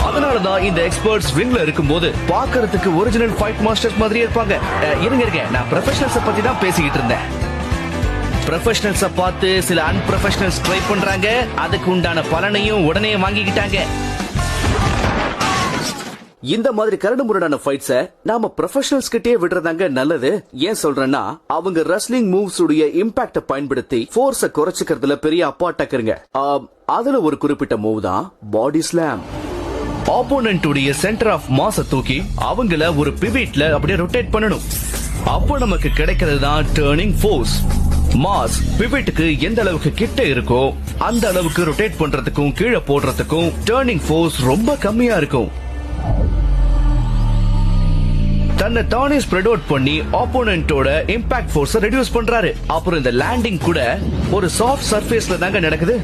அதனாலதான் இந்த எக்ஸ்பர்ட்ஸ் ரிங்ல இருக்கும்போது பாக்குறதுக்கு ஒரிஜினல் ஃபைட் மாஸ்டர்ஸ் மாதிரியே இருப்பாங்க. இருங்க, நான் ப்ரொஃபஷனல்ஸ் பத்தி தான் பேசிக்கிட்டு இருந்தேன். ப்ரொஃபஷனல்ஸ பார்த்து சில அன்ப்ரொஃபஷனல்ஸ் ட்ரை பண்றாங்க. அதுக்கு உண்டான பலனையும் உடனே வாங்கிக்கிட்டாங்க. இந்த மாதிரி கரடு முரடான ஃபைட்ஸ நாம ப்ரொஃபஷனல்ஸ் கிட்டே விடுறதாங்க நல்லது. ஏன் சொல்றேன்னா, அவங்க ரெஸ்லிங் மூவ்ஸ் உடைய இம்பாக்ட பயன்படுத்தி ஃபோர்ஸ குறைச்சுக்கிறதுல பெரிய அப்பா டக்கருங்க. அதுல ஒரு குறிப்பிட்ட மூவ் தான் பாடி ஸ்லாம். ஆப்போனன்ட் உடைய சென்டர் ஆஃப் மாஸ தூக்கி அவங்கள ஒரு பிவிட்ல அப்படியே ரொட்டேட் பண்ணணும். அப்போ நமக்கு கிடைக்கிறது தான் டர்னிங் ஃபோர்ஸ். மாஸ் பிவிட்டுக்கு எந்த அளவுக்கு கிட்ட இருக்கோ அந்த அளவுக்கு ரொட்டேட் பண்றதுக்கும் கீழே போடுறதுக்கும் டர்னிங் ஃபோர்ஸ் ரொம்ப கம்மியா இருக்கும். தன்னை தானே ஸ்ப்ரெட் அவுட் பண்ணி ஆப்போனன்ட்டோட இம்பாக்ட் ஃபோர்ஸ ரெடியூஸ் பண்றாரு. அப்புறம் இந்த லேண்டிங் கூட ஒரு சாஃப்ட் சர்ஃபேஸ்ல தாங்க நடக்குது.